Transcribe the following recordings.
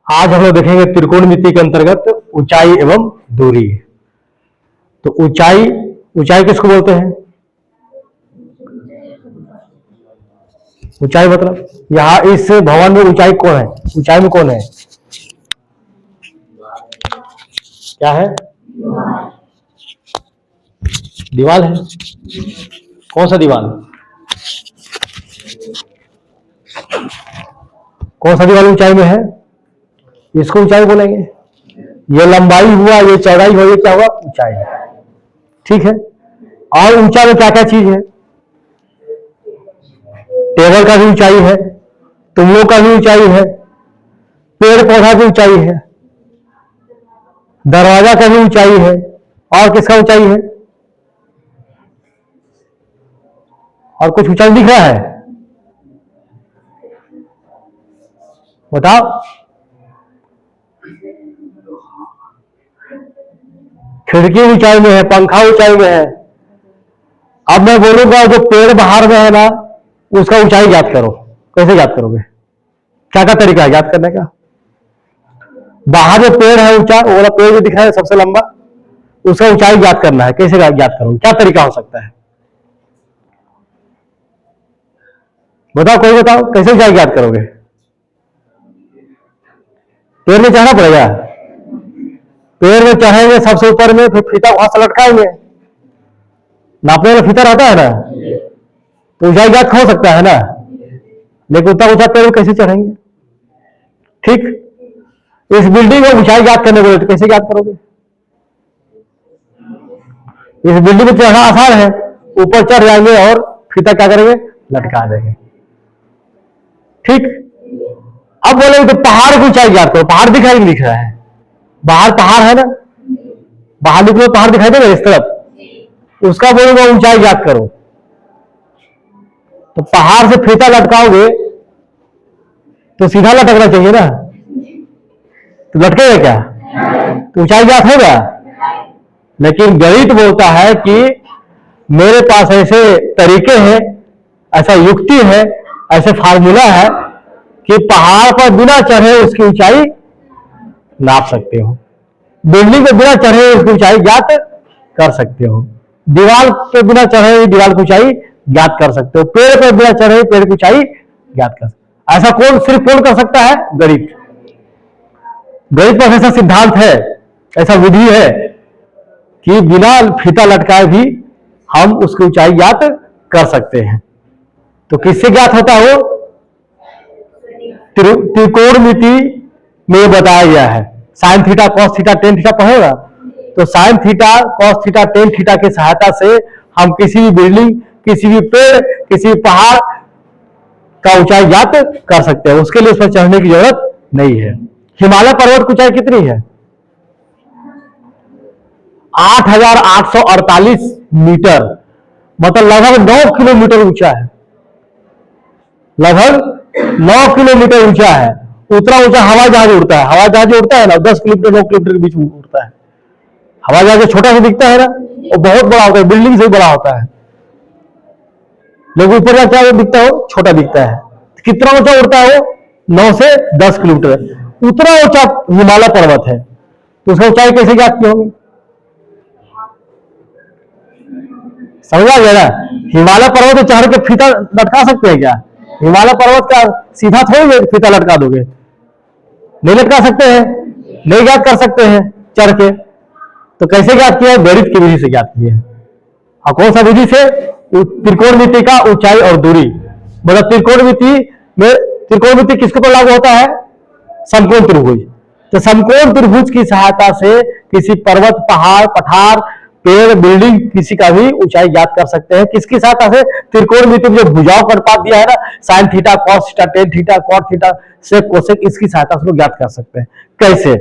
आज हम लोग देखेंगे त्रिकोणमिति के अंतर्गत ऊंचाई एवं दूरी। तो ऊंचाई, ऊंचाई किसको बोलते हैं? ऊंचाई मतलब यहाँ इस भवन में ऊंचाई कौन है? ऊंचाई में कौन है? क्या है? दीवार है। कौन सा दीवार? कौन सा दीवार ऊंचाई में है? इसको ऊंचाई बोलेंगे। ये लंबाई हुआ, ये चौड़ाई हुआ, ये क्या हुआ? ऊंचाई। ठीक है। और ऊंचा में क्या क्या चीज है? टेबल का भी ऊंचाई है, तुम लोग का भी ऊंचाई है, पेड़ पौधा की ऊंचाई है, दरवाजा का भी ऊंचाई है, और किसका ऊंचाई है? और कुछ ऊंचाई दिख रहा है? बताओ। खिड़की ऊंचाई में है, पंखा ऊंचाई में है। अब मैं बोलूंगा जो पेड़ बाहर में है ना, उसका ऊंचाई ज्ञात करो। कैसे ज्ञात करोगे? क्या क्या तरीका है ज्ञात करने का? बाहर जो पेड़ है ऊंचा, वो वाला पेड़ जो दिख रहा है सबसे लंबा, उसका ऊंचाई ज्ञात करना है। कैसे ज्ञात करोगे? क्या तरीका हो सकता है? बताओ, कोई बताओ, कैसे ऊंचाई ज्ञात करोगे? पेड़ में चढ़ना पड़ेगा। पेड़ में चढ़ेंगे सबसे ऊपर में, फिर फीता वहां से लटकाएंगे। नापने वाला फीता रहता है ना, तो ऊंचाई ज्ञात हो सकता है ना। लेकिन उतना ऊंचा पेड़ कैसे चढ़ेंगे? ठीक। इस बिल्डिंग में ऊंचाई ज्ञात करने को तो कैसे ज्ञात करोगे? इस बिल्डिंग में चढ़ना आसान है, ऊपर चढ़ जाएंगे और फीता क्या करेंगे? लटका देंगे। ठीक। अब बोलेंगे तो पहाड़ की ऊंचाई ज्ञात करो। पहाड़ दिखाई नहीं दिख रहा है? बाहर पहाड़ है ना, बाहर निकलो पहाड़ दिखाई देगा इस तरफ, उसका बोलूंगा ऊंचाई ज्ञात करो। तो पहाड़ से फीता लटकाओगे तो सीधा लटकना चाहिए ना, तो लटकेगा क्या? तो ऊंचाई ज्ञात होगा। लेकिन गणित बोलता है कि मेरे पास ऐसे तरीके हैं, ऐसा युक्ति है, ऐसे फार्मूला है कि पहाड़ पर बिना चढ़े उसकी ऊंचाई नाप सकते हो, बिल्डिंग पे बिना चढ़े उसकी ऊंचाई ज्ञात कर सकते हो, दीवार पे बिना चढ़े दीवार की ऊंचाई ज्ञात कर सकते हो, पेड़ पे बिना चढ़े पेड़ की ऊंचाई ज्ञात कर सकते हो। ऐसा कौन, सिर्फ कौन कर सकता है? गणित। गणित पर ऐसा सिद्धांत है, ऐसा विधि है कि बिना फीता लटकाए भी हम उसकी ऊंचाई ज्ञात कर सकते हैं। तो किससे ज्ञात होता है वो? त्रिकोणमिति में बताया गया है। Sign theta, cos theta, tan theta पढ़ेगा, तो sign theta, cos theta, tan theta की सहायता से हम किसी भी बिल्डिंग, किसी भी पेड़, किसी भी पहाड़ का ऊंचाई ज्ञात कर सकते हैं। उसके लिए उस पर चढ़ने की जरूरत नहीं है। हिमालय पर्वत की ऊंचाई कितनी है? 8,848 मीटर, मतलब लगभग 9 किलोमीटर ऊंचा है। लगभग 9 किलोमीटर ऊंचा है। उतना ऊंचा हवाई जहाज उड़ता है। हवाई जहाज उड़ता है ना, 10 किलोमीटर 9 किलोमीटर के बीच में उड़ता है। हवाई जहाज छोटा सा दिखता है ना, वो बहुत बड़ा होता है, बिल्डिंग से बड़ा होता है, लेकिन ऊपर का क्या दिखता है? वो छोटा दिखता है। कितना ऊंचा उड़ता है वो? 9 से 10 किलोमीटर। उतना ऊंचा हिमालय पर्वत है, तो उसका ऊंचाई कैसे ज्ञात की होगी? समझा गया ना? हिमालय पर्वत चढ़ के फीता लटका सकते हैं क्या? हिमालय पर्वत का सीधा थोड़ी फीता लटका दोगे, नहीं लटका सकते हैं, नहीं ज्ञात कर सकते हैं चढ़ के। तो कैसे ज्ञात किया? गणित की विधि से ज्ञात किए। और कौन सा विधि से? त्रिकोणमिति का ऊंचाई और दूरी। मतलब त्रिकोणमिति में, त्रिकोणमिति किसके ऊपर लागू होता है? समकोण त्रिभुज। तो समकोण त्रिभुज की सहायता से किसी पर्वत, पहाड़, पठार, पेड़, बिल्डिंग, किसी का भी ऊंचाई ज्ञात कर सकते हैं। किसकी सहायता से? त्रिकोणमिति में जो भुजाओं का अनुपात दिया है ना, sine theta, cos theta, tan theta, cot theta, sec, cosec, इसकी सहायता से लोग ज्ञात कर सकते हैं। कैसे?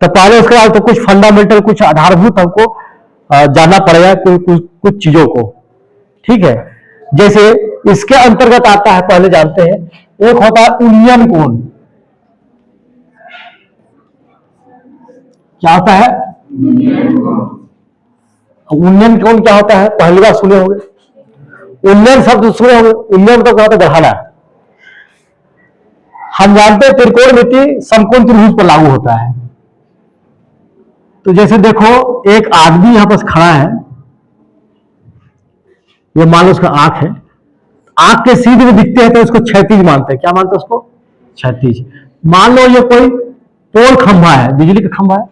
तो पहले उसके बाद तो कुछ फंडामेंटल, कुछ आधारभूत हमको जानना पड़ेगा कुछ चीजों को। ठीक है। जैसे इसके अंतर्गत आता है, पहले जानते हैं, एक होता है उन्नयन कोण। क्या होता है? उन्नयन कोण क्या होता है? पहली बार सुने होंगे, उन्नयन शब्द सुने होंगे। उन्नयन तो क्या होता है? बढ़ाना। हम जानते हैं त्रिकोणमिति समकोण त्रिभुज पर लागू होता है। तो जैसे देखो एक आदमी यहां पर खड़ा है, ये मान लो उसका आंख है, आंख के सीधे में दिखते हैं तो उसको क्षैतिज मानते हैं। क्या मानते हैं उसको? क्षैतिज। मान लो ये कोई पोल खंभा है, बिजली का खंभा है,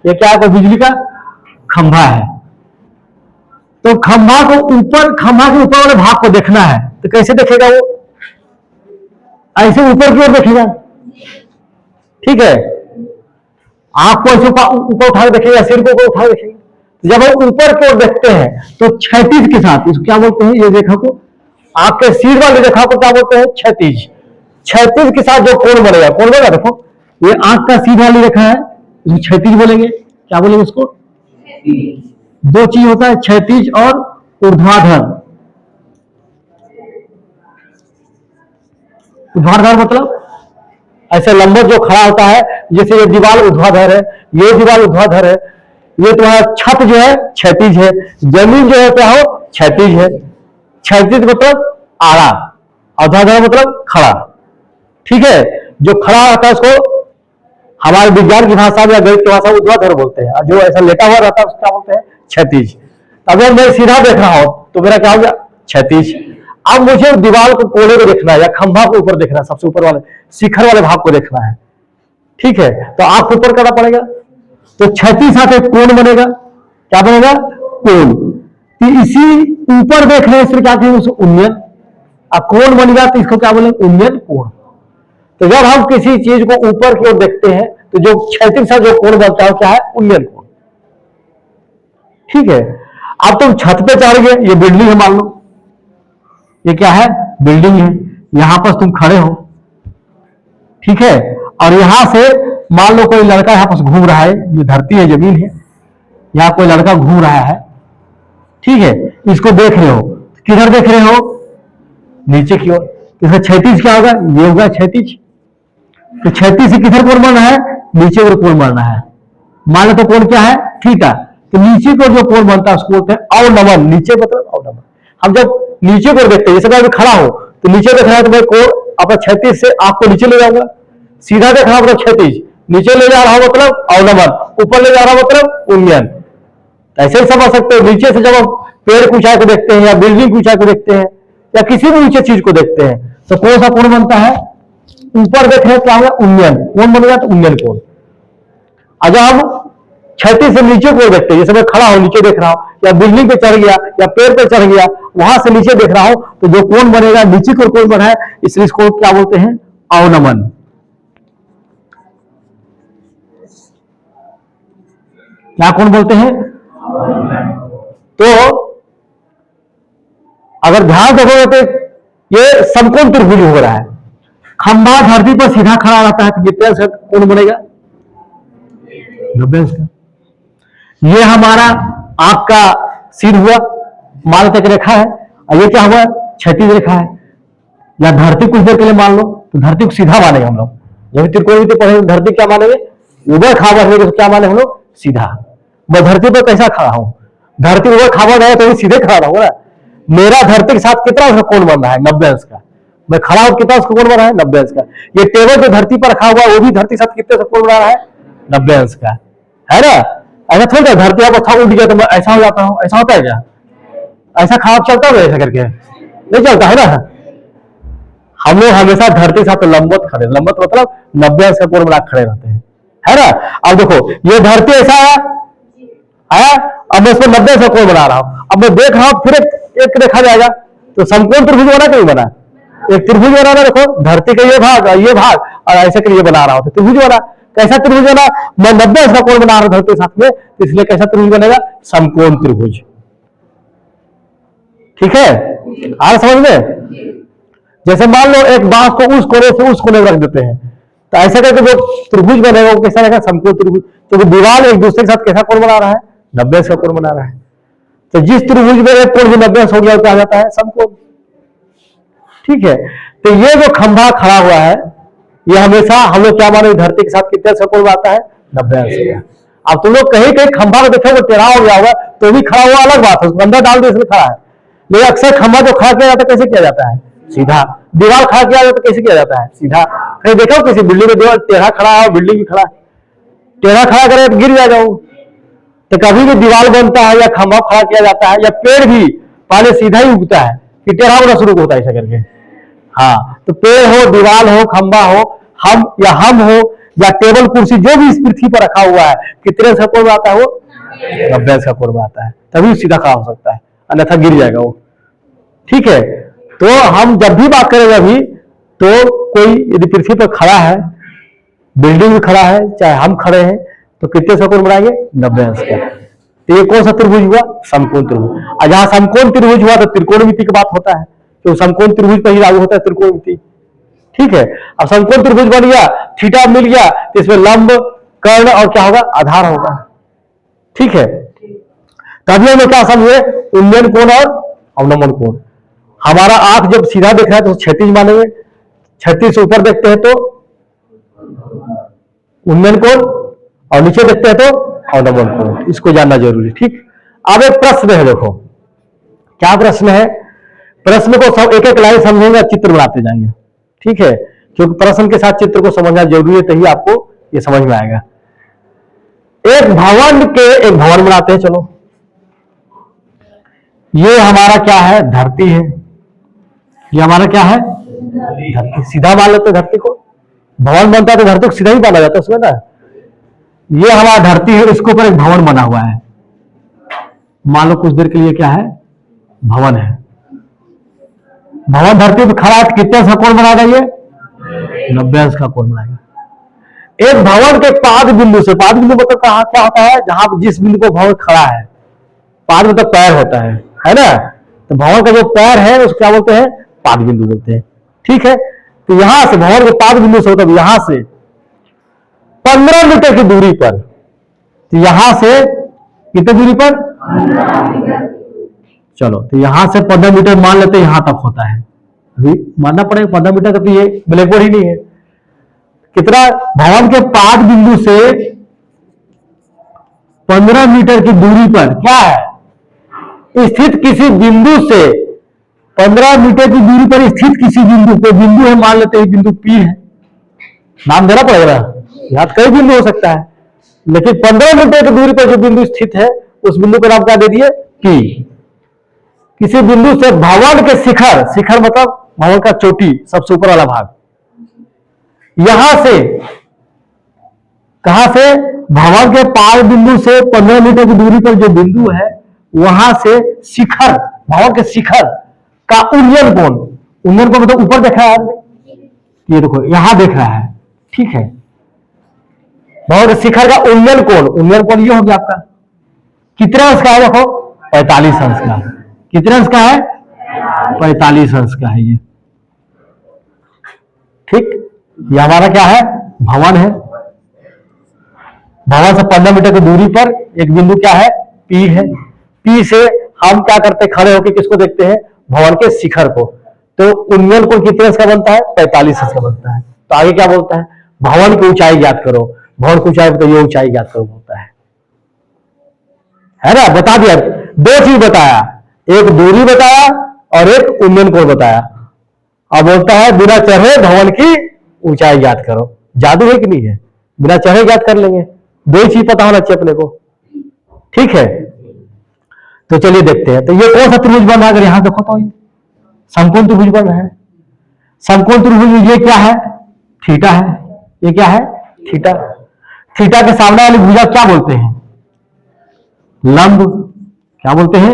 ये क्या है? कोई बिजली का खंभा है। तो खंभा को ऊपर, खंभा के ऊपर वाले भाग को देखना है तो कैसे देखेगा वो? ऐसे ऊपर की ओर देखेगा, ठीक है। आंख को ऐसे ऊपर उठा के देखेगा, सिर को ऊपर उठा के देखेगा। जब हम ऊपर की ओर देखते हैं तो क्षैतिज के साथ, इसको क्या बोलते हैं? ये रेखा को, आंख के सिर वाली रेखा को क्या बोलते हैं? क्षैतिज। क्षैतिज के साथ जो कोण बनेगा, कोण बनेगा, देखो ये आंख का सीधा वाली रेखा है, इसको क्षैतिज बोलेंगे। क्या बोलेंगे इसको? दो चीज होता है, क्षैतिज और ऊर्ध्वाधर। ऊर्ध्वाधर मतलब ऐसे लंबवत जो खड़ा होता है, जैसे ये दीवार ऊर्ध्वाधर है, ये दीवार ऊर्ध्वाधर है, ये तुम्हारा छत जो है क्षैतिज है, जमीन जो है क्या हो? क्षैतिज है। क्षैतिज मतलब आड़ा, ऊर्ध्वाधर मतलब खड़ा, ठीक है। जो खड़ा रहता है उसको हमारे विज्ञान की भाषा में या गणित की भाषा में ऊर्ध्वाधर बोलते हैं, और जो ऐसा लेटा हुआ रहता है उसको क्या बोलते हैं? क्षैतिज। अगर मैं सीधा देख रहा हूं तो मेरा क्या हो गया? क्षैतिज। अब मुझे दीवार को, कोने को देखना है या खंभा को ऊपर देखना है, सबसे ऊपर वाले शिखर वाले भाग को देखना है, ठीक है। तो आंख ऊपर करना पड़ेगा, तो क्षैतिज साथ एक कोण बनेगा। क्या बनेगा? कोण। तो इसी ऊपर देख रहे हैं, इसलिए क्या कहेंगे? उसको उन्नयन। अब कोण बनेगा तो इसको क्या बोलेंगे? उन्नयन कोण। तो जब हम किसी चीज को ऊपर की ओर देखते हैं तो जो क्षैतिज साथ जो कोण बनता है क्या है? उन्नयन कोण, ठीक है। अब तुम छत पे चढ़ गए, ये बिल्डिंग है मान लो, ये क्या है? बिल्डिंग है। यहां पर तुम खड़े हो, ठीक है, और यहां से मान लो कोई लड़का यहां पर घूम रहा है, ये धरती है, जमीन है, यहां कोई लड़का घूम रहा है, ठीक है। इसको देख रहे हो, किधर देख रहे हो? नीचे की ओर। इसका क्षैतिज क्या होगा? ये होगा क्षैतिज। तो क्षैतिज से किधर कोण बनना है? नीचे की ओर कोण बनना है। मान लो तो कोण क्या है? थीटा। तो नीचे को जो कोण बनता है उसको बोलते हैं अवनमन। नीचे मतलब अवनमन। हम जब नीचे को देखते हैं, जैसे मैं खड़ा हूं तो नीचे देख रहा है तो मैं कोण अपना क्षैतिज से आंख को नीचे ले जाऊंगा, सीधा देख रहा हूं मतलब क्षैतिज, नीचे ले जा रहा हूं मतलब अवनमन, ऊपर ले जा रहा हूं मतलब उन्नयन। ऐसे ही समझ सकते हो। नीचे से जब हम पेड़ की ऊंचाई को देखते हैं या बिल्डिंग की ऊंचाई को देखते हैं या किसी भी ऊंचे चीज को देखते हैं तो कौन सा कोण बनता है? ऊपर देख रहे हैं क्या होगा? उन्नयन कोण बनेगा, तो उन्नयन कोण। अगर हम क्षैतिज से नीचे को देखते हैं, जैसे मैं खड़ा हूं नीचे देख रहा हूं, या बिल्डिंग पे चढ़ गया या पेड़ पे चढ़ गया, वहां से नीचे देख रहा हूं, तो जो कोण बनेगा नीचे को कोण बना है, इसलिए इसको क्या बोलते हैं? अवनमन। क्या कोण बोलते हैं? तो अगर ध्यान देखोगे तो ये समकोण त्रिभुज हो रहा है। खंभा धरती पर सीधा खड़ा रहता है तो कितने अंश का कोण बनेगा? 90 अंश का। ये हमारा आंख का सिर हुआ, मान तक रेखा है, और ये क्या हुआ? क्षैतिज रेखा है। या धरती कुछ देर के लिए मान लो तो धरती को सीधा मानेंगे हम लोग, जब त्रिकोणमिति पढ़ेंगे धरती क्या मानेंगे? उबड़ खाबड़ है, तो क्या माने हम लोग? सीधा। मैं धरती पर कैसा खड़ा हूं? धरती उबड़ खाबड़ है तो सीधे खड़ा रहूंगा ना। मेरा धरती के साथ कितना अंश का कोण बन रहा है? 90 अंश का। मैं खड़ा हूं, कितना अंश का कोण बन रहा है? 90 अंश का। ये टेबल जो धरती पर रखा हुआ है वो भी धरती के साथ कितने अंश का कोण बना रहा है? 90 अंश का, है ना। ऐसा थोड़ा धरती आप उठ गया तो मैं ऐसा हो जाता हूं, ऐसा होता है क्या? ऐसा खाब चलता है ऐसा करके? नहीं चलता है ना। हम लोग हमेशा धरती के साथ लंबवत खड़े, लंबवत मतलब 90 अंश का कोण बना खड़े रहते हैं, है ना। अब देखो ये धरती ऐसा है, अब मैं इसको 90 अंश का कोण बना रहा हूं, अब मैं देख रहा हूं फिर एक देखा जाएगा तो समकोण त्रिभुज बना कहीं बना? एक त्रिभुज बना रहा, देखो धरती का ये भाग और ऐसे के लिए बना रहा हूं तो त्रिभुज बना। कैसा त्रिभुज बना? मैं 90 अंश का कोण बना रहा हूं धरती के साथ में, इसलिए कैसा त्रिभुज बनेगा? समकोण त्रिभुज, ठीक है। आ समझ में? जैसे मान लो एक बांस को उस कोने से उस कोने में रख देते हैं तो ऐसा करके जो त्रिभुज बनेगा वो कैसा रहेगा? समकोण त्रिभुज। तो दीवार एक दूसरे के साथ कैसा कोण बना रहा है? 90 अंश का कोण बना रहा है। तो जिस त्रिभुज में एक कोण भी 90 अंश हो गया तो आ जाता है समकोण, ठीक है। तो ये जो खंभा खड़ा हुआ है ये हमेशा हम लोग क्या माने? धरती के साथ कितने अंश का कोण बनाता है? 90 अंश का। अब तुम लोग कहीं कहीं खंभा को देखो वो टेढ़ा हो गया होगा तो भी खड़ा हुआ अलग बात है, उसको अंदर डाल दो इसमें खड़ा है, लेकिन अक्सर खंभा जो खड़ा किया जाता है कैसे किया जाता है? सीधा। दीवार खड़ा किया जाता तो कैसे किया जाता है? सीधा। कहीं देखा हो किसी बिल्डिंग में दीवार टेढ़ा खड़ा है, बिल्डिंग भी खड़ा है, टेढ़ा खड़ा करे तो गिर जाएगा वो। तो कभी भी दीवार बनता है या खंभा खड़ा किया जाता है या पेड़ भी पहले सीधा ही उगता है कि टेढ़ा होना शुरू होता है ऐसा करके। हाँ, तो पेड़ हो, दीवार हो, खंभा हो, हम हो या टेबल कुर्सी जो भी इस पृथ्वी पर रखा हुआ है, कितने अंश का कोण आता है? वो 90 अंश का कोण आता है, तभी सीधा खड़ा हो सकता है, अन्यथा गिर जाएगा वो। ठीक है, तो हम जब भी बात करेंगे अभी, तो कोई यदि पृथ्वी पर खड़ा है, बिल्डिंग में खड़ा है, चाहे हम खड़े हैं, तो कितने से कोण बनाएंगे? 90 अंश का। तो ये कौन सा त्रिभुज हुआ? समकोण त्रिभुज। और जहां समकोण त्रिभुज हुआ तो त्रिकोणमिति की बात होता है, तो समकोण त्रिभुज पर ही लागू होता है त्रिकोणमिति। ठीक है, अब समकोण त्रिभुज बन गया, थीटा मिल गया, तो इसमें लंब, कर्ण और क्या होगा? आधार होगा। ठीक है, तभी हम क्या समझे? उन्नयन कोण और अवनमन कोण। हमारा आंख जब सीधा देख रहा है तो क्षैतिज मानेंगे, क्षैतिज से ऊपर देखते हैं तो उन्नयन कोण, और नीचे देखते हैं तो अवनमन कोण। इसको जानना जरूरी। ठीक, अब एक प्रश्न है, देखो क्या प्रश्न है। प्रश्न को सब एक एक लाइन समझेंगे, चित्र बनाते जाएंगे। ठीक है, क्योंकि प्रश्न के साथ चित्र को समझना जरूरी है, तभी आपको ये समझ में आएगा। एक भवन बनाते हैं। चलो, ये हमारा क्या है? धरती है। ये हमारा क्या है? धरती। सीधा मान लेते धरती को, भवन बनता है तो धरती को सीधा ही माना जाता है उसमें ना। ये हमारा धरती है, इसके ऊपर एक भवन बना हुआ है। मान लो कुछ देर के लिए क्या है? भवन है। भवन धरती पर खड़ा है, कितने अंश का कोण बनाएगा? ये 90 अंश का कोण बनाएगा। एक भवन के पाद बिंदु से, पाद बिंदु मतलब कहां क्या होता है? जहां जिस बिंदु पर भवन खड़ा है। पाद मतलब पैर होता है ना? तो भवन का जो पैर है उसको क्या बोलते हैं? पाद बिंदु बोलते हैं। ठीक है, तो यहां से भवन के पाद बिंदु से मतलब यहां से 15 मीटर की दूरी पर, तो यहां से कितनी दूरी पर? चलो, तो यहां से 15 मीटर मान लेते हैं, यहां तक होता है। अभी मानना पड़ेगा 15 मीटर का, तो ये ब्लैक बोर्ड ही नहीं है। कितना? भवन के पाद बिंदु से 15 मीटर की दूरी पर क्या है? स्थित किसी बिंदु से 15 मीटर की दूरी पर स्थित किसी बिंदु को, बिंदु है मान लेते हैं बिंदु P है, नाम देना पड़ेगा। यहां कई बिंदु हो सकता है, लेकिन 15 मीटर की दूरी पर जो बिंदु स्थित है उस बिंदु का नाम क्या दे दिए? P। किसी बिंदु से भवन के शिखर, शिखर मतलब भवन का चोटी, सबसे ऊपर वाला भाग, यहां से, कहां से? भवन के पाद बिंदु से 15 मीटर की दूरी पर जो बिंदु है, वहां से शिखर, भवन के शिखर का उन्नयन कोण, उन्नयन कोण मतलब ऊपर देख रहा है, ये देखो यहां देख रहा है। ठीक है, भवन के शिखर का उन्नयन कोण ये हो गया आपका कितने अंश का है? देखो 45 अंश का। कितने अंश का है? 45 अंश का है ये। ठीक, ये हमारा क्या है? भवन है। भवन से 15 मीटर की दूरी पर एक बिंदु क्या है? P है। P से हम क्या करते हैं? खड़े होकर किसको देखते हैं? भवन के शिखर को। तो उन्नयन कोण कितने अंश का बनता है? 45 अंश का बनता है। तो आगे क्या बोलता है? भवन की ऊंचाई ज्ञात करो। भवन की ऊंचाई तो ये ऊंचाई ज्ञात करो बोलता है ना? बता दिया, दो चीज बताया, एक दूरी बताया और एक उन्नयन कोण बताया। अब बोलता है बिना चढ़े भवन की ऊंचाई ज्ञात करो। जादू है कि नहीं है? बिना चढ़े ज्ञात कर लेंगे, दो ही चीज पता होना चाहिए अपने को। ठीक है, तो चलिए देखते हैं। तो ये कौन सा त्रिभुज बन रहा है? अगर यहां देखो तो ये समकोण त्रिभुज बन रहा है। समकोण त्रिभुज में ये क्या है? थीटा है। ये क्या है? थीटा। थीटा के सामने वाली भुजा क्या बोलते हैं? लंब। क्या बोलते हैं?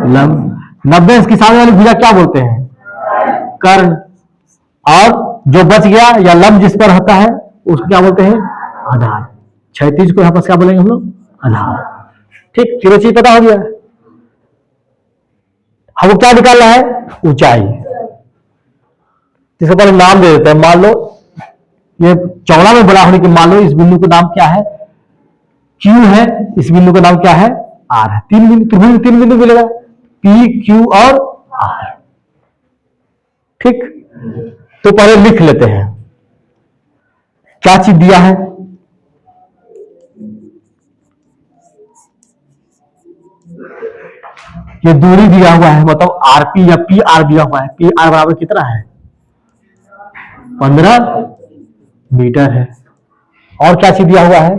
लंब। 90 अंश की सामने वाली भुजा क्या बोलते हैं? कर्ण। और जो बच गया या लंब जिस पर होता है उसको क्या बोलते हैं? आधार। क्षैतिज को यहां पर क्या बोलेंगे हम लोग? आधार। ठीक, तीनों चीज पता हो गया। हमको क्या निकालना है? ऊंचाई। इसके पहले नाम दे देते हैं। मान लो ये चौड़ा में बड़ा होने की, मान लो इस बिंदु का नाम क्या है? Q है। इस बिंदु का नाम क्या है? R है। तीन बिंदु, त्रिभुज में 3 बिंदु मिलेगा, P, Q और R। ठीक, तो पहले लिख लेते हैं क्या चीज दिया है। ये दूरी दिया हुआ है, मतलब आरपी या पी आर दिया हुआ है। पी आर बराबर कितना है? 15 मीटर है। और क्या चीज दिया हुआ है?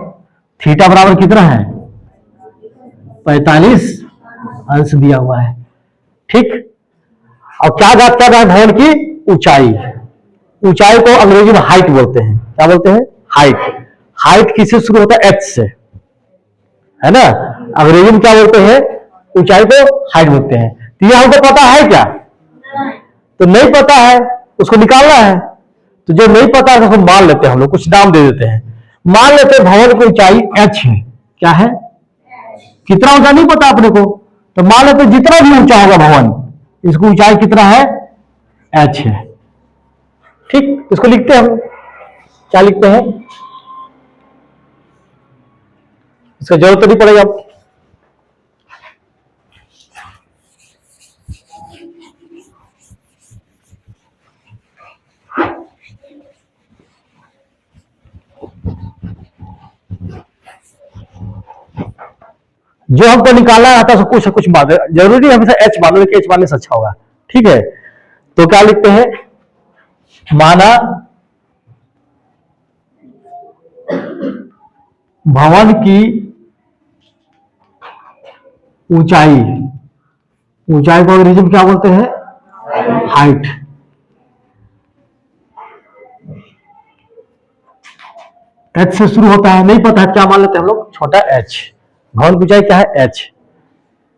थीटा बराबर कितना है? 45 अंश दिया हुआ है। ठीक। और क्या ज्ञात कर रहा है? भवन की ऊंचाई। ऊंचाई को अंग्रेजी में हाइट बोलते हैं। क्या बोलते हैं? हाइट। हाइट किससे शुरू होता है? एच से, है ना। अंग्रेजी में क्या बोलते हैं? ऊंचाई को हाइट बोलते हैं। तो यह हमको पता है क्या? तो नहीं पता है, उसको निकालना है। तो जो नहीं पता है उसको मान लेते हैं, हम लोग कुछ नाम दे देते हैं। मान लेते हैं भवन की ऊंचाई h है। क्या है? कितना ऊंचा नहीं पता अपने को, तो मान लेते जितना भी ऊंचा होगा भवन, इसकी ऊंचाई कितना है? h है। ठीक। इसको लिखते हैं हम। क्या लिखते हैं? इसका जरूरत तो नहीं पड़ेगा। जो हमको निकालना आता है कुछ कुछ बात है, जरूरी हमेशा एच मानो, लेकिन एच मानने से अच्छा होगा। ठीक है। तो क्या लिखते हैं? माना भवन की ऊंचाई, ऊंचाई को अंग्रेजी में क्या बोलते हैं? हाइट। एच से शुरू होता है, नहीं पता है, क्या मान लेते हैं हम लोग? छोटा एच। भवन की ऊंचाई क्या है? एच।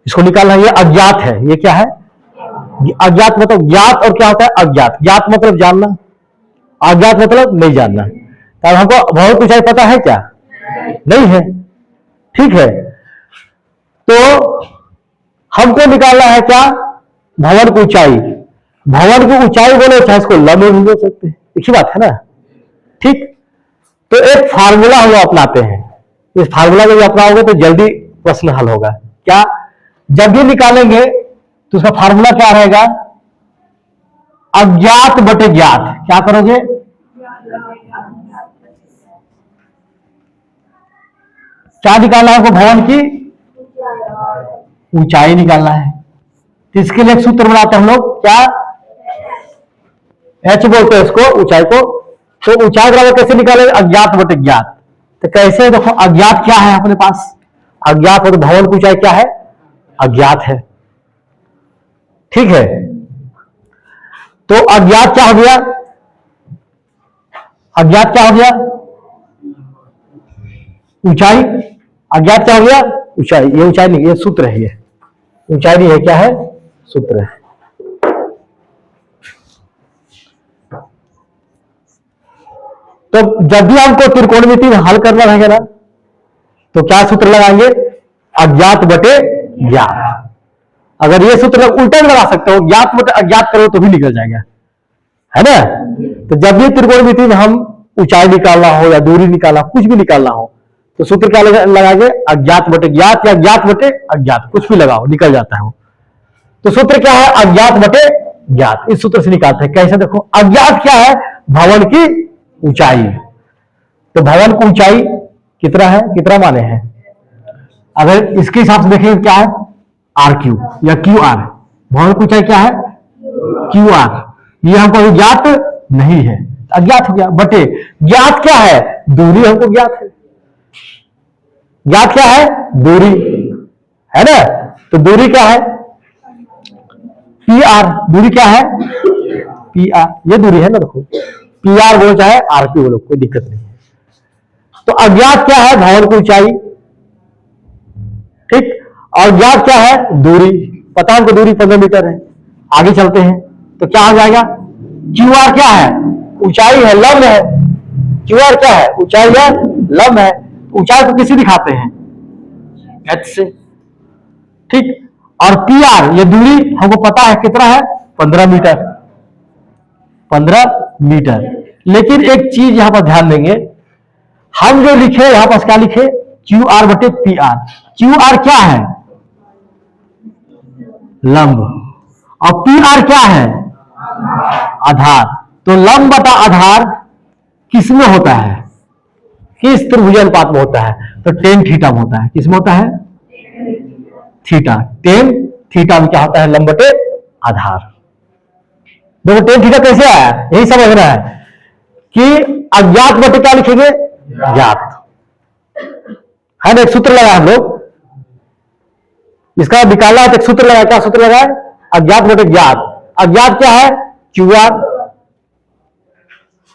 इसको निकालना, ये अज्ञात है। ये क्या है? अज्ञात मतलब ज्ञात, और क्या होता है? अज्ञात। ज्ञात मतलब जानना, अज्ञात मतलब नहीं जानना। तब हमको भवन की ऊंचाई पता है क्या? नहीं है। ठीक है। तो हमको निकालना है क्या? भवन की ऊंचाई। भवन की ऊंचाई बोले चाहे इसको लंब भी बोल सकते हैं, एक ही बात है ना। ठीक। तो एक फार्मूला हम अपनाते हैं। इस फार्मूला को अपनाओगे तो जल्दी प्रश्न हल होगा। क्या? जब भी निकालेंगे तो उसका फार्मूला क्या रहेगा? अज्ञात बटे ज्ञात। क्या करोगे? क्या निकालना है? भवन की ऊंचाई निकालना है। तो इसके लिए एक सूत्र बनाते हैं हम लोग। क्या? एच बोलते हैं इसको, ऊंचाई को। तो ऊंचाई बराबर कैसे निकालेंगे? अज्ञात बटे ज्ञात। तो कैसे? देखो, अज्ञात क्या है अपने पास? अज्ञात है तो भवन की ऊंचाई क्या है? अज्ञात है। ठीक है। तो अज्ञात क्या हो गया? अज्ञात क्या हो गया? ऊंचाई। अज्ञात क्या हो गया? ऊंचाई। ये ऊंचाई नहीं, ये सूत्र है। ये ऊंचाई नहीं है, क्या है? सूत्र है। तो जब भी हमको त्रिकोणमिति में हल करना रहेगा ना, तो क्या सूत्र लगाएंगे? अज्ञात बटे ज्ञात। अगर ये सूत्र उल्टा भी लगा सकते हो, ज्ञात बटे अज्ञात करो तो भी निकल जाएगा, है ना। तो जब भी त्रिकोणमिति में हम ऊंचाई निकालना हो या दूरी निकालना, कुछ भी निकालना हो, तो सूत्र क्या लगाएंगे? अज्ञात बटे ज्ञात या ज्ञात बटे अज्ञात, कुछ भी लगाओ, निकल जाता है वो। तो सूत्र क्या है? अज्ञात बटे ज्ञात। इस सूत्र से निकालते हैं। कैसे? देखो, अज्ञात क्या है? भवन की ऊंचाई। तो भवन की ऊंचाई कितना है? कितना माने हैं? अगर इसके हिसाब से देखेंगे क्या है? आर क्यू या क्यू आर। भवन की ऊंचाई क्या है? Q R. ये हमको ज्ञात नहीं है, अज्ञात हो गया। बटे ज्ञात क्या है? दूरी हमको ज्ञात है। ज्ञात क्या है? दूरी, है ना। तो दूरी क्या है? P R. दूरी क्या है? P R. ये दूरी है ना। देखो, पी आर बोलो चाहे आर पी बोलो, कोई दिक्कत नहीं है। तो अज्ञात क्या है? भवन की ऊंचाई। ठीक। और ज्ञात क्या है? दूरी। पता है हमको दूरी 15 मीटर है। आगे चलते हैं तो क्या हो जाएगा? क्यू आर क्या है? ऊंचाई है, लंब है। क्यू आर क्या है? ऊंचाई है, लंब है। ऊंचाई को किसी दिखाते हैं? एच से। ठीक। और पी आर, ये दूरी हमको पता है कितना है? 15 मीटर। 15 मीटर। लेकिन एक चीज यहां पर ध्यान देंगे, हम जो लिखे यहां पर क्या लिखे? क्यू आर बटे पी आर। क्यू आर क्या है? लंब। और पी आर क्या है? आधार। तो लंब बटा आधार किसमें होता है? किस त्रिभुज अनुपात में होता है? तो टेन थीटा में होता है। किसमें होता है? थीटा। टेन थीटा में क्या होता है, लंब बटे आधार। देखो टेन थीटा कैसे आया, यही समझना है कि अज्ञात बटे क्या लिखेंगे, ज्ञात, है ना। एक सूत्र लगाया हम लोग, इसका निकालना है तो एक सूत्र लगाया, क्या सूत्र लगाए, अज्ञात बटे ज्ञात। अज्ञात क्या है, क्यू आर,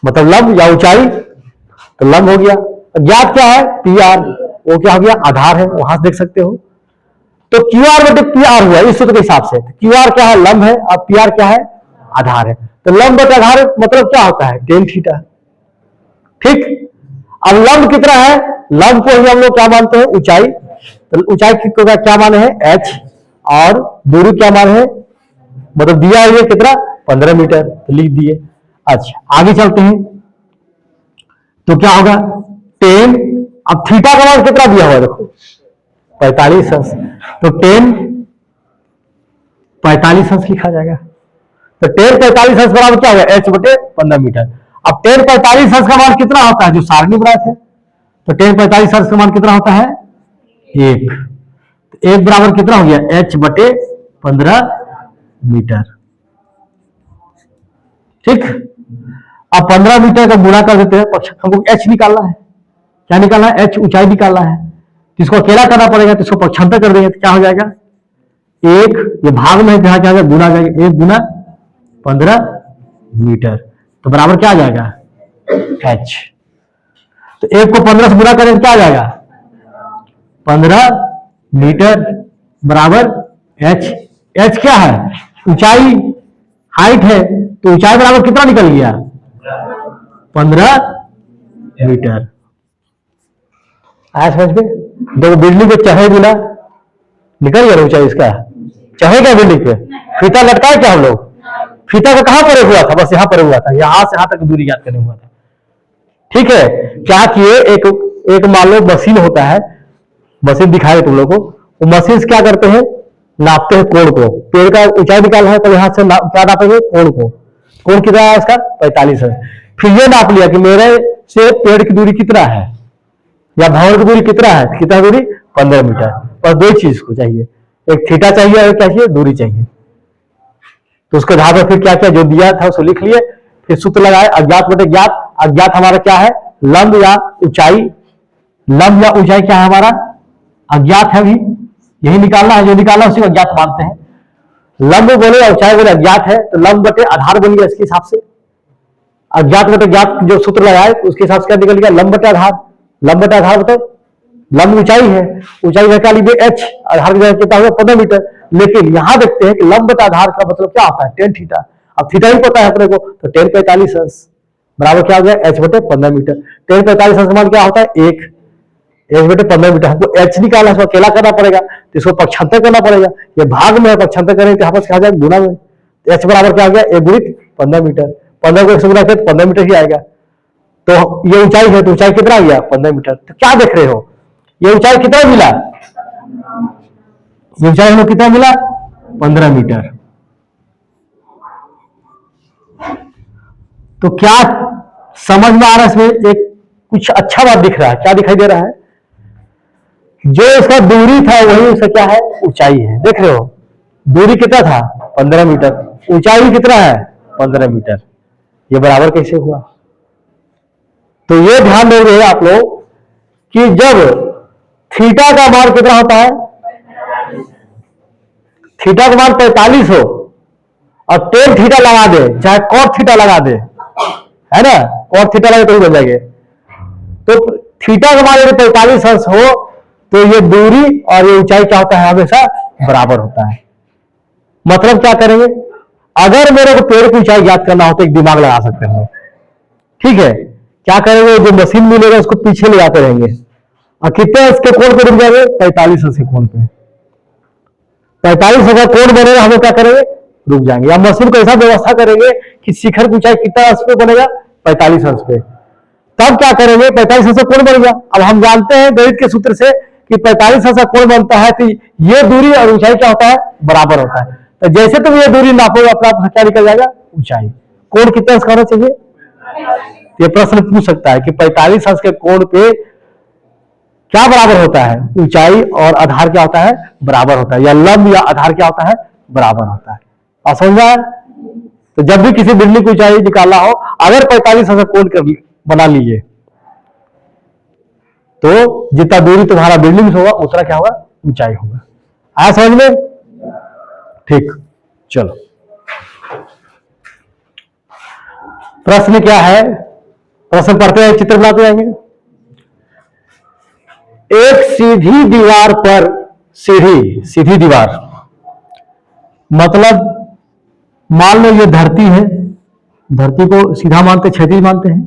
मतलब लंब या ऊंचाई, तो लंब हो गया। ज्ञात क्या है, पी आर, वो क्या हो गया, आधार है, वहां से देख सकते हो। तो क्यू आर बटे पी आर हुआ इस सूत्र के हिसाब से। क्यू आर क्या है, लंब है, और पी आर क्या है, आधार है। तो लंब बटे आधार मतलब क्या होता है, टेन थीटा। ठीक, अब लंब कितना है, लंब को ही हम लोग क्या मानते हैं, ऊंचाई। तो ऊंचाई को क्या माने हैं, एच, और दूरी क्या माने हैं, मतलब दिया हुआ कितना, 15 मीटर, तो लिख दिए। अच्छा आगे चलते हैं, तो क्या होगा, 10, अब थीटा का मान कितना दिया हुआ देखो, 45 अंश, तो 10 45 अंश लिखा जाएगा। तो 10 45 अंश बराबर क्या होगा, एच बटे 15 मीटर। अब 10 45 अंश का मान कितना होता है, जो सारणी बनाए थे, तो 10 45 अंश का मान कितना होता है, 1। तो 1 बराबर कितना हो गया, एच बटे 15 मीटर। ठीक, अब 15 मीटर का गुणा कर देते हैं, हमको एच निकालना है। क्या निकालना है, एच ऊंचाई निकालना है। तो इसको अकेला करना पड़ेगा, तो इसको पक्षांतर कर देंगे तो क्या हो जाएगा, 1, ये भाग में क्या क्या गुना जाएगा, 1 गुना 15 मीटर, तो बराबर क्या आ जाएगा, एच। तो 1 को 15 से गुना करें क्या आ जाएगा, 15 मीटर बराबर एच। एच क्या है, ऊंचाई, हाइट है, तो ऊंचाई बराबर कितना निकल गया, 15 मीटर। आया समझ में। देखो बिल्डिंग पे चढ़े बिना निकल गया ऊंचाई इसका, चढ़े क्या बिल्डिंग पे, फीता लटकाए क्या हम लोग, फीता का कहां पर हुआ था, बस यहां पर हुआ था, यहां से यहां तक दूरी ज्ञात करने हुआ था। ठीक है, क्या किए, एक मान लो मशीन होता है, मशीन दिखाए तुम लोग को, वो मशीन से क्या करते हैं, नापते हैं कोण को। पेड़ का ऊंचाई निकालना है तो यहां से क्या नापेंगे, कोण को। कोण कितना है इसका, 45 है। फिर ये नाप लिया कि मेरे से पेड़ की दूरी कितना है, या भवन की दूरी कितना है, कितना दूरी, 15 मीटर। और दो चीज को चाहिए, एक थीटा चाहिए और क्या चाहिए, दूरी चाहिए। तो उसके आधार पर फिर क्या क्या जो दिया था उसको लिख लिए, फिर सूत्र लगाए, अज्ञात बटे ज्ञात। अज्ञात हमारा क्या है, लंब या ऊंचाई, लंब या ऊंचाई क्या है हमारा, अज्ञात है, अभी यही निकालना है, जो निकालना है उसी को अज्ञात मानते हैं। लंब बोले या ऊंचाई बोले अज्ञात है, तो लंब बटे आधार बन गया इसके हिसाब से। अज्ञात बटे ज्ञात जो सूत्र लगाए उसके हिसाब से क्या निकल गया, लंब बटे आधार। लंब बटे आधार मतलब लंब ऊंचाई है, ऊंचाई का क्या लीजिए एच, आधार की जगह कितना होगा 15 मीटर। लेकिन यहां देखते हैं कि लंब बटे आधार का मतलब क्या होता है, टेन थीटा। अब थीटा ही पता है अपने को, तो 10 45 अंश बराबर क्या हो गया, एच बटे 15 मीटर। 10 45 अंश मान क्या होता है, 1 बटे 15 मीटर। हमको एच निकालना है, अकेला करना पड़ेगा, तो इसको पक्षांतर करना पड़ेगा। ये भाग में है, पक्षांतर करें तो यहाँ पर क्या जाएगा, गुणा में। एच बराबर क्या आ गया, 1 गुणित 15 मीटर। 15 को 1 से गुणा किया तो 15 मीटर ही आएगा। तो ये ऊंचाई है, तो ऊंचाई कितना आ गया, 15 मीटर। तो क्या देख रहे हो, ये ऊंचाई कितना मिला, ये ऊंचाई हमें कितना मिला, 15 मीटर। तो क्या समझ में आ रहा है, इसमें एक कुछ अच्छा बात दिख रहा है, क्या दिखाई दे रहा है, जो इसका दूरी था वही उसका क्या है, ऊंचाई है। देख रहे हो दूरी कितना था, 15 मीटर, ऊंचाई कितना है, 15 मीटर। ये बराबर कैसे हुआ, तो ये ध्यान देंगे आप लोग कि जब थीटा का मान कितना होता है, थीटा का मान 45 हो और टेन थीटा लगा दे, चाहे कॉट थीटा लगा दे, है ना, कॉट थीटा लगे तो ही बन जाएंगे। तो थीटा का मान यदि 45 अंश हो तो ये दूरी और ये ऊंचाई क्या होता है, हमेशा बराबर होता है। मतलब क्या करेंगे, अगर मेरे को पेड़ की ऊंचाई ज्ञात करना हो तो एक दिमाग लगा सकते हैं। ठीक है, क्या करेंगे, जो मशीन मिलेगा उसको पीछे ले जाते रहेंगे और कितने इसके कोण पे रुक जाएंगे, 45 अंश के कोण पे। 45 अंश का कोण बनेगा, हम लोग क्या करेंगे, रुक जाएंगे। या मशीन को ऐसा व्यवस्था करेंगे कि शिखर की ऊंचाई कितना अंश पे बनेगा, 45 अंश पे। तब क्या करेंगे, 45 अंश का कोण बन गया। अब हम जानते हैं गणित के सूत्र से कि 45 अंश का कोण बनता है तो ये दूरी और ऊंचाई क्या होता है, बराबर होता है। तो जैसे तुम ये दूरी नापोगे अपना क्या निकल जाएगा, ऊंचाई। कोण कितना अंश का होना चाहिए, ये प्रश्न पूछ सकता है कि 45 अंश के कोण पे क्या बराबर होता है? ऊंचाई और आधार क्या होता है? बराबर होता है, या लंब या आधार क्या होता है? बराबर होता है। आप समझ रहे हैं? तो जब भी किसी बिल्डिंग की ऊंचाई निकालना हो, अगर 45 ऐसा कोण कर बना लीजिए तो जितना दूरी तुम्हारा बिल्डिंग से होगा उतना क्या होगा? ऊंचाई होगा। आया समझ में? ठीक, चलो प्रश्न क्या है? प्रश्न पढ़ते हैं, चित्र बनाते जाएंगे। एक सीधी दीवार पर सीधी दीवार, मतलब मान लो ये धरती है, धरती को सीधा मानते, क्षैतिज मानते हैं।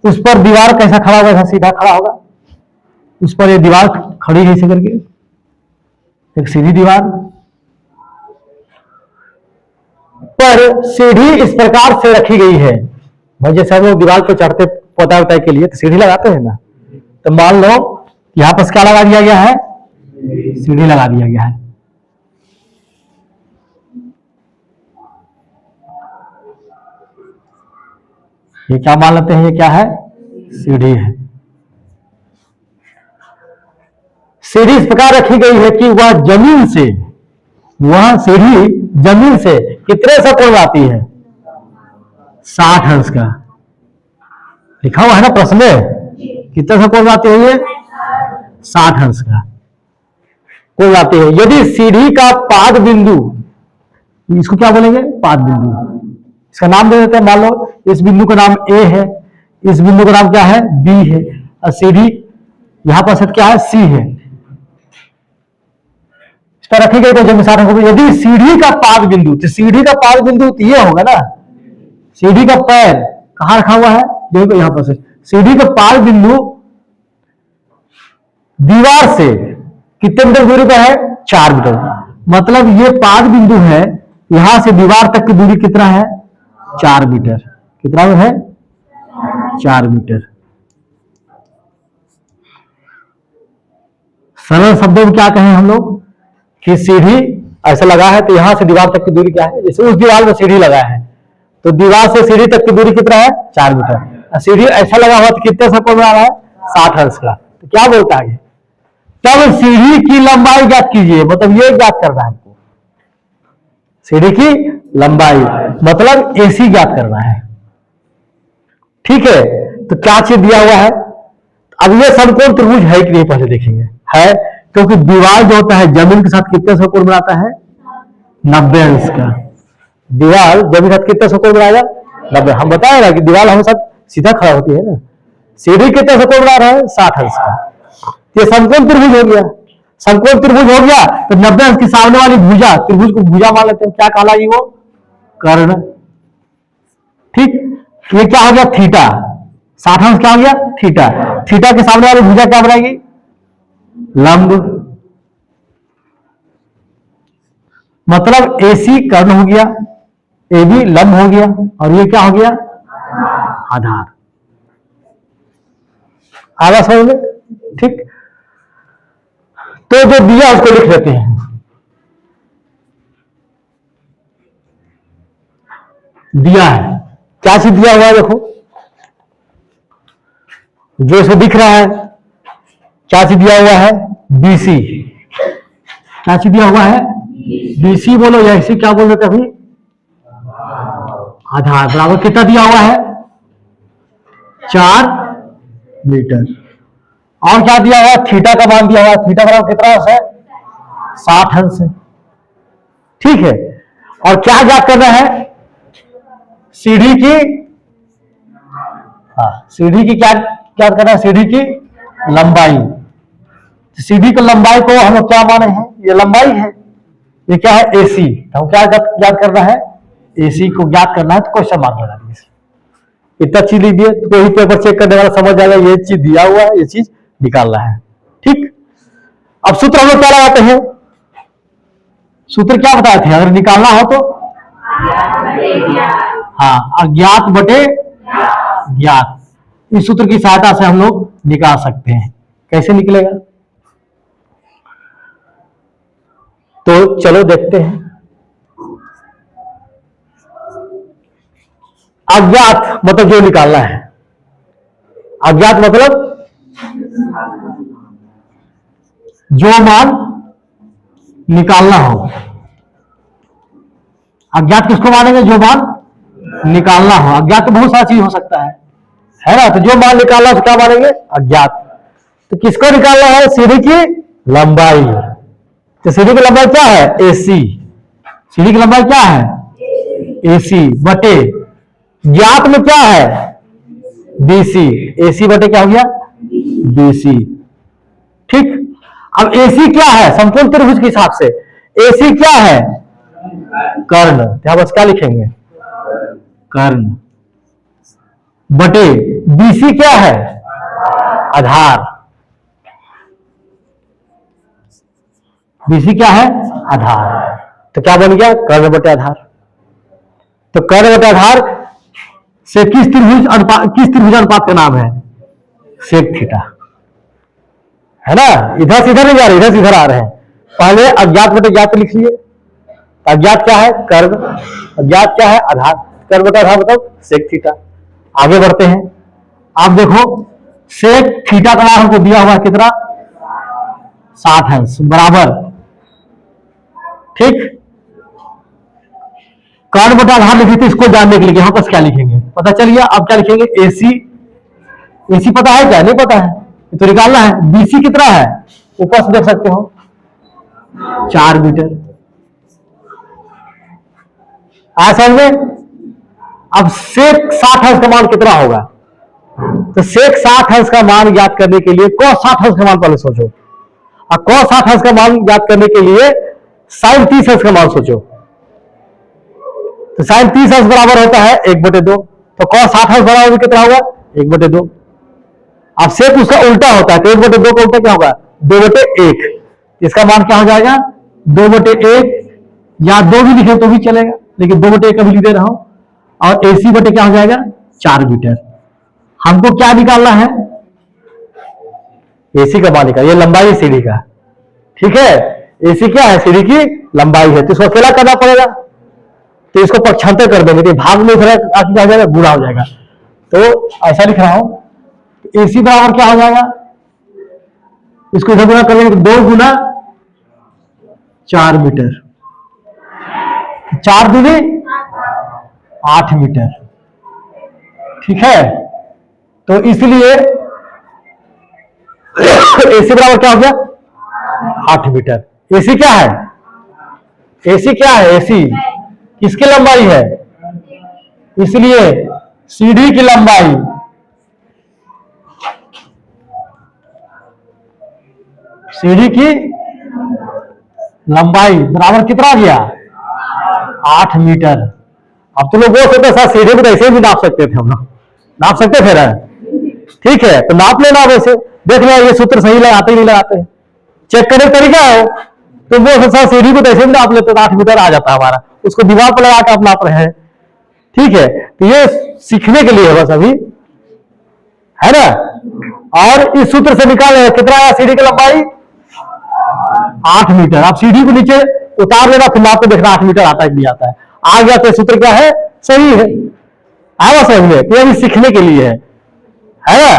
उस पर दीवार कैसा खड़ा होगा? ऐसा सीधा खड़ा होगा। उस पर ये दीवार खड़ी है ऐसे करके, एक सीधी दीवार पर सीढ़ी इस प्रकार से रखी गई है। भाई जैसे हम लोग दीवार पर चढ़ते पोता उताई के लिए तो सीढ़ी लगाते हैं ना, तो मान लो यहां पर क्या लगा दिया गया है? सीढ़ी लगा दिया गया है। ये क्या मान लेते हैं? ये क्या है? सीढ़ी है। सीढ़ी इस प्रकार रखी गई है कि वह जमीन से, वह सीढ़ी जमीन से कितने से कोण आती है? 60 अंश का। लिखा हुआ है ना प्रश्न में, कितने से कोण आती है? ये 60 अंश का कोण आती है। यदि सीढ़ी का पाद बिंदु, इसको क्या बोलेंगे? पाद बिंदु। इसका नाम दे देते हैं। मान लो इस बिंदु का नाम ए है, इस बिंदु का नाम क्या है? बी है, और सीढ़ी यहां पर सेट क्या है? सी है। इस पर रखी गई तो जब 60 अंश, यदि सीढ़ी का पाद बिंदु, तो सीढ़ी का पाद बिंदु तो ये होगा ना, सीढ़ी का पैर कहां रखा हुआ है? देखो यहां पर से सीढ़ी का पाद बिंदु दीवार से कितने मीटर दूरी पर है? 4 मीटर। मतलब ये पाद बिंदु है, यहां से दीवार तक की दूरी कितना है? 4 मीटर। कितना है? 4 मीटर। सरल शब्दों में क्या कहें हम लोग कि सीढ़ी ऐसा लगा है तो यहां से दीवार तक की दूरी क्या है? जैसे उस दीवार में सीढ़ी लगा है तो दीवार से सीढ़ी तक की दूरी कितना है? 4 मीटर। सीढ़ी ऐसा लगा हुआ तो कितने से कोण बना रहा है? 60 अंश का। तो क्या बोलता है? तब सीढ़ी की लंबाई ज्ञात कीजिए, मतलब ये ज्ञात करना है हमको, सीढ़ी की लंबाई मतलब एसी ज्ञात करना है। ठीक है, तो क्या चीज दिया हुआ है? अब ये समकोण त्रिभुज है कि नहीं पहले देखेंगे। है, क्योंकि दीवार जो होता है जमीन के साथ कितने से कोण बनाता है? 90 अंश का। दीवार जमीन के साथ कितने से कोण बनाएगा? 90। हम बताए ना कि दीवार हमेशा सीधा खड़ा होती है ना। सीढ़ी कितने से कोण बना रहा है? 60 अंश का। ये समकोण त्रिभुज हो गया। समकोण त्रिभुज हो गया तो 90 अंश की सामने वाली भुजा, त्रिभुज को भुजा मान लेते हैं। क्या कहलाएगी वो? कर्ण। ठीक, ये क्या हो गया? थीटा। 60 अंश क्या हो गया? थीटा। थीटा के सामने वाली भुजा क्या बनाएगी? लंब। मतलब एसी कर्ण हो गया, ए बी लंब हो गया, और ये क्या हो गया? आधार। आधा समझ में? ठीक, तो जो दिया उसको लिख लेते हैं। दिया है, क्या चीज दिया हुआ है? देखो जो इसे दिख रहा है, क्या चीज दिया हुआ है? बीसी। क्या चीज दिया हुआ है? बीसी बोलो या इसे क्या बोल देते अभी? आधार। बराबर कितना दिया हुआ है? 4 मीटर। और क्या दिया हुआ? थीटा का मान दिया हुआ। थीटा बराबर कितना अंश है? 60 अंश है। ठीक है, और क्या ज्ञात करना है? सीढ़ी की, हाँ सीढ़ी की क्या ज्ञात करना है? सीढ़ी की लंबाई। सीढ़ी की लंबाई को हम क्या माने हैं? ये लंबाई है। ये क्या है? एसी। तो क्या ज्ञात करना है? एसी को ज्ञात करना है। तो क्वेश्चन मार्क लगा दीजिए। इतना चीज लीजिए तो कोई पेपर चेक करने वाला समझ जाएगा ये चीज दिया हुआ है, ये चीज निकालना है। ठीक, अब सूत्र हम लोग क्या लगाते हैं? सूत्र क्या बताए थे? अगर निकालना हो तो हाँ, अज्ञात बटे ज्ञात। इस सूत्र की सहायता से हम लोग निकाल सकते हैं। कैसे निकलेगा? तो चलो देखते हैं। अज्ञात मतलब जो निकालना है। अज्ञात मतलब जो मान निकालना हो। अज्ञात किसको मानेंगे? जो मान निकालना हो। अज्ञात तो बहुत सारी चीज हो सकता है ना? तो जो मान निकालना हो तो क्या मानेंगे? अज्ञात। तो किसको निकालना है? सीढ़ी की लंबाई। तो सीढ़ी की लंबाई क्या है? AC। सीढ़ी की लंबाई क्या है? AC बटे ज्ञात में क्या है? BC। AC बटे क्या हो गया? BC। ठीक। अब AC क्या है? समकोण त्रिभुज के हिसाब से AC क्या है? कर्ण। यहां बस क्या लिखेंगे? कर्ण। बटे BC क्या है? आधार। BC क्या है? आधार। तो क्या बन गया? कर्ण बटे आधार। तो कर्ण बटे आधार से किस त्रिभुज अनुपात का नाम है? Sec theta. है ना? इधर से इधर नहीं जा रहे, इधर से इधर आ रहे हैं। पहले अज्ञात बटे ज्ञात लिख लिए। अज्ञात क्या है? कर्ण। अज्ञात क्या है? आधार। कर्ण बटे आधार मतलब सेक थीटा। आगे बढ़ते हैं। आप देखो सेक थीटा का मान हमको दिया हुआ है कितना? 60 अंश बराबर। ठीक। कर्ण बटा आधार लिखे थे, इसको जानने के लिए यहां पर क्या लिखेंगे पता चल गया। अब क्या लिखेंगे? AC पता है क्या? नहीं पता है तो निकालना है। BC कितना है? ऊपर से देख सकते हो 4 मीटर। आया समझ में? अब सेक 60 अंश का मान कितना होगा? तो सेक 60 अंश का मान ज्ञात करने के लिए cos 60 अंश का मान पहले सोचो, और cos 60 अंश का मान ज्ञात करने के लिए sin 30 अंश का मान सोचो। तो sin 30 अंश बराबर होता है 1/2। तो cos 60 अंश बराबर कितना होगा? 1/2। अब सेक उसका उल्टा होता है तो 1/2 का उल्टा क्या होगा? 2/1। इसका मान क्या हो जाएगा? 2/1, या 2 भी लिखे तो भी चलेगा, लेकिन 2/1 का भी लिख दे रहा हूं। और AC बटे क्या हो जाएगा? 4 मीटर। हमको क्या निकालना है? AC का मान निकाल। ये लंबाई है सीढ़ी का। ठीक है। AC क्या है? सीढ़ी की लंबाई है। तो इसको अकेला करना पड़ेगा, तो इसको पक्षांतर कर देंगे तो भाग में इधर आके क्या हो जाएगा? गुणा हो जाएगा। तो ऐसा लिख रहा हूं, AC बराबर क्या हो जाएगा? इसको इधर गुणा करेंगे तो 2 गुना 4 मीटर। 4 दूनी 8 मीटर। ठीक है। तो इसलिए AC बराबर क्या हो गया? 8 मीटर। AC क्या है? AC क्या है? AC किसकी लंबाई है? इसलिए सीढ़ी की लंबाई बराबर कितना आ गया? 8 मीटर। अब तुम लोग बोल सकते हैं सीढ़ी को ऐसे भी नाप सकते थे, हम लोग नाप सकते थे ना। ठीक है, तो नाप लेना। वैसे देख लो ये सूत्र सही लगाते ही नहीं लगाते, चेक करने का तरीका है। तो वो सर सीढ़ी को तो ऐसे भी नाप लेते तो 8 मीटर आ जाता हमारा, उसको दीवार पर लगा के आप नाप रहे हैं। ठीक है, तो ये सीखने के लिए है बस अभी, है ना। और इस सूत्र से निकाले कितना आया सीढ़ी की लंबाई? 8 मीटर। आप सीढ़ी को नीचे उतार लेना, फिर नाप के देखना 8 मीटर आता है कि नहीं आता है। आ गया तो सूत्र क्या है? सही है। आया समझ में? तो अभी सीखने के लिए है ना।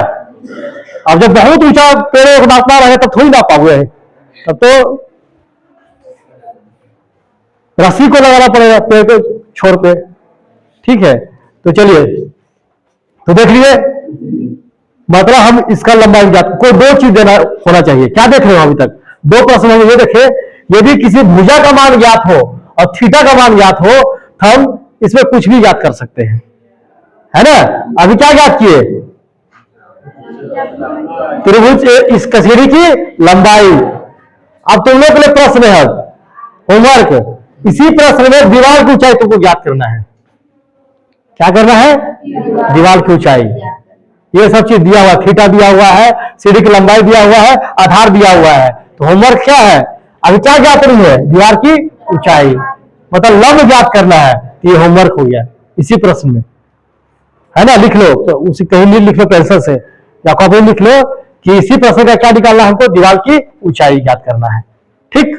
अब जब बहुत ऊंचा पेड़ को नापना रहे तब थोड़ी नाप पाओगे, तब तो रस्सी को लगाना पड़ेगा पेड़ के छोर पे। ठीक है, तो चलिए, तो देख लिए मतलब हम इसका लंबाई ज्ञात। कोई 2 चीज देना होना चाहिए। क्या देख रहे हो अभी तक? 2 प्रश्न हम ये देखे, यदि किसी भुजा का मान ज्ञात हो और थीटा का मान ज्ञात हो तो हम इसमें कुछ भी ज्ञात कर सकते हैं, है ना। अभी क्या ज्ञात किए? त्रिभुज इस सीढ़ी की लंबाई। अब तुम लोग के लिए प्रश्न है, होमवर्क। इसी प्रश्न में दीवार की ऊंचाई तुमको ज्ञात करना है। क्या करना है? दीवार की ऊंचाई। ये सब चीज दिया हुआ, थीटा दिया हुआ है, सीढ़ी की लंबाई दिया हुआ है, आधार दिया हुआ है। तो होमवर्क क्या है? अभी क्या ज्ञात करनी है? दीवार की ऊंचाई, मतलब लंब ज्ञात करना है। ये होमवर्क हो गया इसी प्रश्न में, है ना। लिख लो, तो उसी कहीं लिख लो पेंसिल से या कॉपी लिख लो कि इसी प्रश्न का क्या निकालना है हमको? दीवार की ऊंचाई ज्ञात करना है। ठीक।